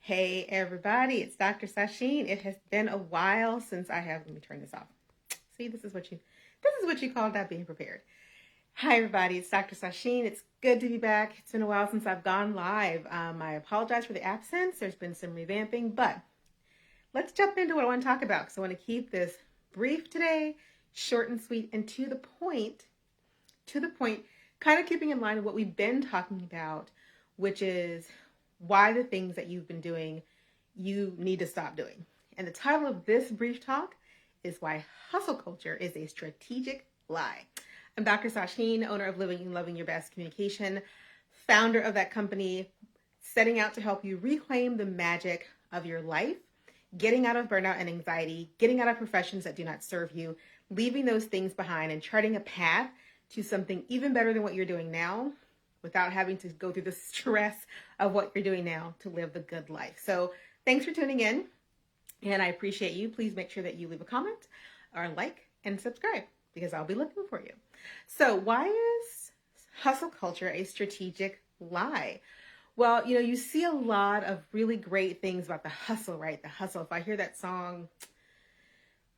Hey everybody, it's Dr. Sasheen. It has been a while since let me turn this off. See, this is what you call not being prepared. Hi everybody, it's Dr. Sasheen. It's good to be back. It's been a while since I've gone live. I apologize for the absence. There's been some revamping, but let's jump into what I want to talk about because I want to keep this brief today, short and sweet, and to the point, kind of keeping in line with what we've been talking about, which is why the things that you've been doing, you need to stop doing. And the title of this brief talk is Why Hustle Culture is a Strategic Lie. I'm Dr. Sasheen, owner of Living and Loving Your Best Communication, founder of that company, setting out to help you reclaim the magic of your life, getting out of burnout and anxiety, getting out of professions that do not serve you, leaving those things behind, and charting a path to something even better than what you're doing now without having to go through the stress of what you're doing now to live the good life. So thanks for tuning in, and I appreciate you. Please make sure that you leave a comment or like and subscribe because I'll be looking for you. So why is hustle culture a strategic lie? Well, you see a lot of really great things about the hustle, right? The hustle. If I hear that song,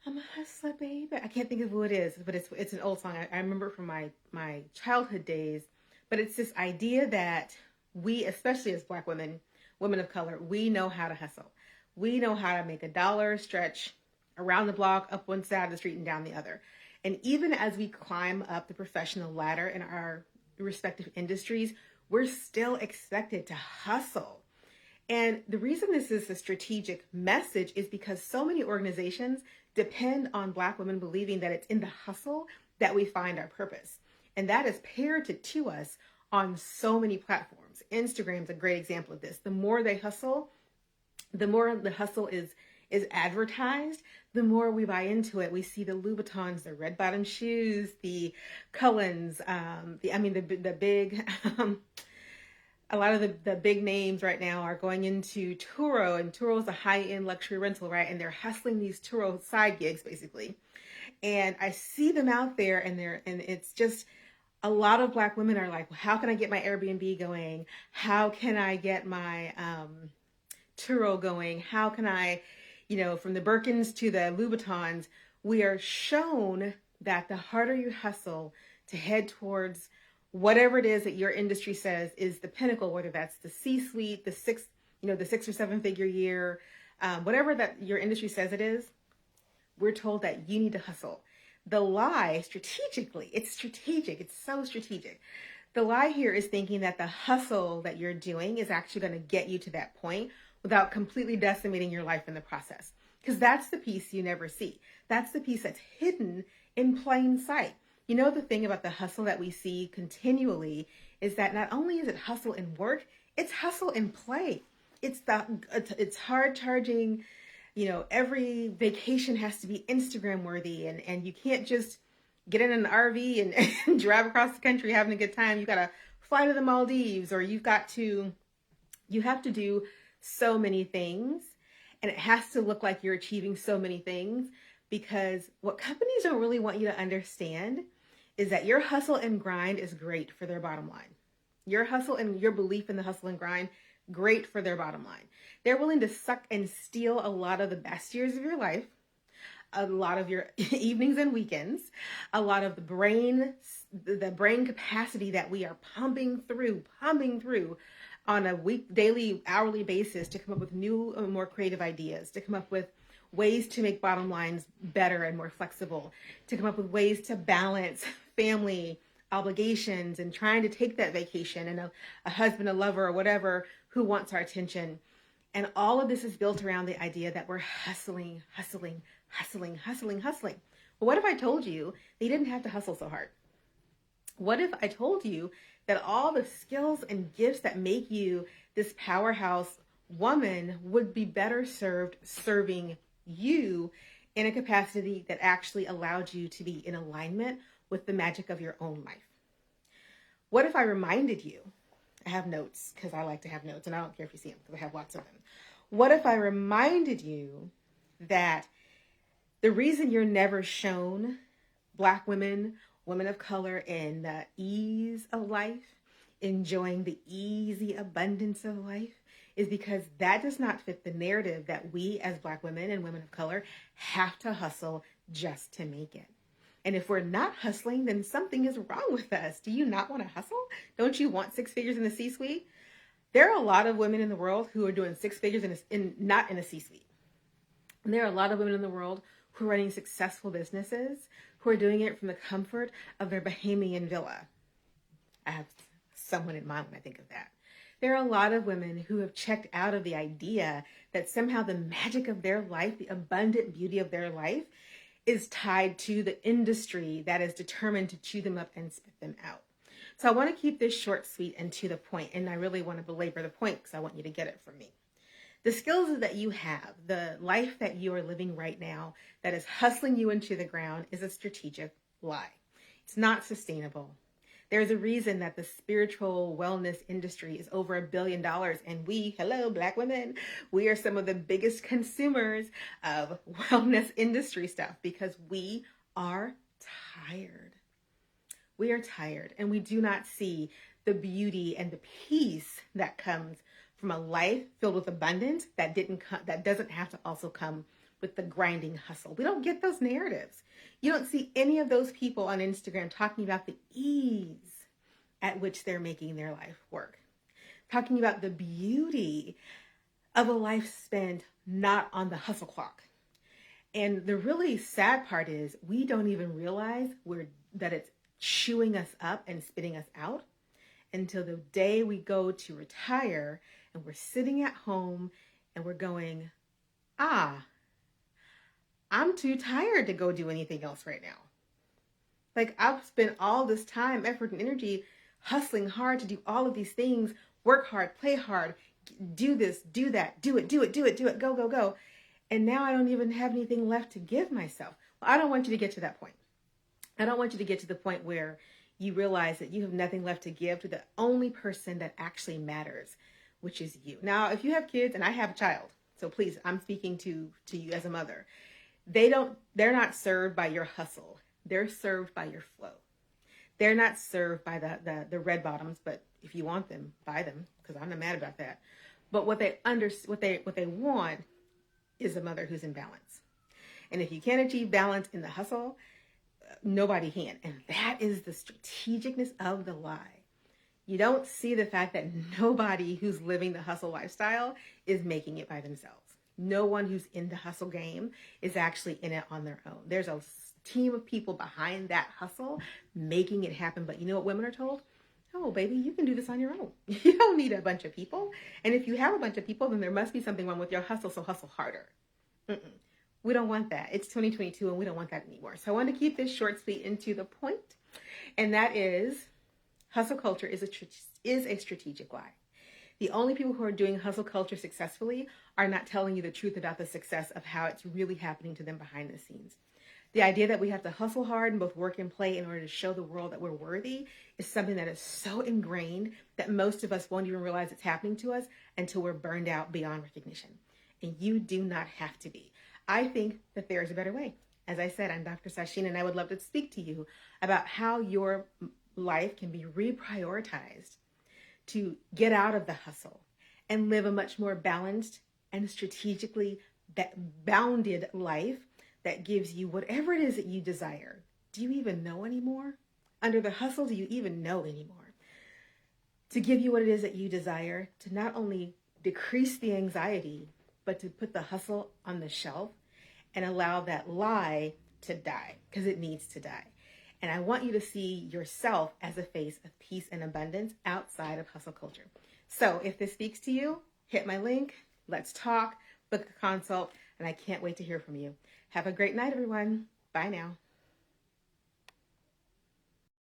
I'm a hustler, baby. I can't think of who it is, but it's an old song. I remember it from my childhood days. But it's this idea that we, especially as Black women, women of color, we know how to hustle. We know how to make a dollar stretch around the block, up one side of the street and down the other. And even as we climb up the professional ladder in our respective industries, we're still expected to hustle. And the reason this is a strategic message is because so many organizations depend on Black women believing that it's in the hustle that we find our purpose. And that is parroted to us on so many platforms. Instagram's a great example of this. The more they hustle, the more the hustle is advertised, the more we buy into it. We see the Louboutins, the red bottom shoes, the Cullens, the big, a lot of the big names right now are going into Turo, and Turo is a high-end luxury rental, right? And they're hustling these Turo side gigs basically. And I see them out there and it's just, a lot of Black women are like, well, how can I get my Airbnb going? How can I get my Turo going? How can I, from the Birkins to the Louboutins, we are shown that the harder you hustle to head towards whatever it is that your industry says is the pinnacle, whether that's the C-suite, the 6 or 7 figure year, whatever that your industry says it is, we're told that you need to hustle. The lie, strategically, it's strategic. It's so strategic. The lie here is thinking that the hustle that you're doing is actually going to get you to that point without completely decimating your life in the process. Because that's the piece you never see. That's the piece that's hidden in plain sight. The thing about the hustle that we see continually is that not only is it hustle in work, it's hustle in play. It's hard charging. Every vacation has to be Instagram worthy, and you can't just get in an RV and drive across the country having a good time. You got to fly to the Maldives, or you have to do so many things, and it has to look like you're achieving so many things, because what companies don't really want you to understand is that your hustle and grind is great for their bottom line. Your hustle and your belief in the hustle and grind, great for their bottom line. They're willing to suck and steal a lot of the best years of your life, a lot of your evenings and weekends, a lot of the brain capacity that we are pumping through on a daily, hourly basis to come up with new, more creative ideas, to come up with ways to make bottom lines better and more flexible, to come up with ways to balance family obligations and trying to take that vacation, and a husband, a lover, or whatever who wants our attention. And all of this is built around the idea that we're hustling. But what if I told you that you didn't have to hustle so hard? What if I told you that all the skills and gifts that make you this powerhouse woman would be better served serving you in a capacity that actually allowed you to be in alignment with the magic of your own life? What if I reminded you, I have notes because I like to have notes, and I don't care if you see them because I have lots of them. What if I reminded you that the reason you're never shown, Black women, women of color, in the ease of life, enjoying the easy abundance of life, is because that does not fit the narrative that we as Black women and women of color have to hustle just to make it. And if we're not hustling, then something is wrong with us. Do you not want to hustle? Don't you want six figures in the C-suite? There are a lot of women in the world who are doing six figures not in a C-suite. And there are a lot of women in the world who are running successful businesses, who are doing it from the comfort of their Bahamian villa. I have someone in mind when I think of that. There are a lot of women who have checked out of the idea that somehow the magic of their life, the abundant beauty of their life, is tied to the industry that is determined to chew them up and spit them out. So I want to keep this short, sweet, and to the point, and I really want to belabor the point because I want you to get it from me. The skills that you have, the life that you are living right now that is hustling you into the ground is a strategic lie. It's not sustainable. There's a reason that the spiritual wellness industry is over $1 billion. And we, hello, Black women, we are some of the biggest consumers of wellness industry stuff because we are tired. We are tired and we do not see the beauty and the peace that comes from a life filled with abundance that doesn't have to also come with the grinding hustle. We don't get those narratives. You don't see any of those people on Instagram talking about the ease at which they're making their life work. Talking about the beauty of a life spent not on the hustle clock. And the really sad part is we don't even realize that it's chewing us up and spitting us out until the day we go to retire and we're sitting at home and we're going, I'm too tired to go do anything else right now. Like I've spent all this time, effort, and energy hustling hard to do all of these things, work hard, play hard, do this, do that, do it, go, go, go. And now I don't even have anything left to give myself. Well, I don't want you to get to that point. I don't want you to get to the point where you realize that you have nothing left to give to the only person that actually matters, which is you. Now, if you have kids, and I have a child, so please, I'm speaking to you as a mother. They're not served by your hustle. They're served by your flow. They're not served by the red bottoms, but if you want them, buy them, because I'm not mad about that. But what they want is a mother who's in balance. And if you can't achieve balance in the hustle, nobody can. And that is the strategicness of the lie. You don't see the fact that nobody who's living the hustle lifestyle is making it by themselves. No one who's in the hustle game is actually in it on their own. There's a team of people behind that hustle making it happen. But you know what women are told? Oh, baby, you can do this on your own. You don't need a bunch of people. And if you have a bunch of people, then there must be something wrong with your hustle, so hustle harder. We don't want that. It's 2022 and we don't want that anymore. So I want to keep this short, sweet, and to the point. And that is, hustle culture is a strategic lie. The only people who are doing hustle culture successfully are not telling you the truth about the success of how it's really happening to them behind the scenes. The idea that we have to hustle hard in both work and play in order to show the world that we're worthy is something that is so ingrained that most of us won't even realize it's happening to us until we're burned out beyond recognition. And you do not have to be. I think that there is a better way. As I said, I'm Dr. Sasheen, and I would love to speak to you about how your life can be reprioritized to get out of the hustle and live a much more balanced and strategically bounded life that gives you whatever it is that you desire. Do you even know anymore? Under the hustle, do you even know anymore? To give you what it is that you desire, to not only decrease the anxiety, but to put the hustle on the shelf and allow that lie to die, because it needs to die. And I want you to see yourself as a face of peace and abundance outside of hustle culture. So if this speaks to you, hit my link, let's talk, book a consult, and I can't wait to hear from you. Have a great night, everyone. Bye now.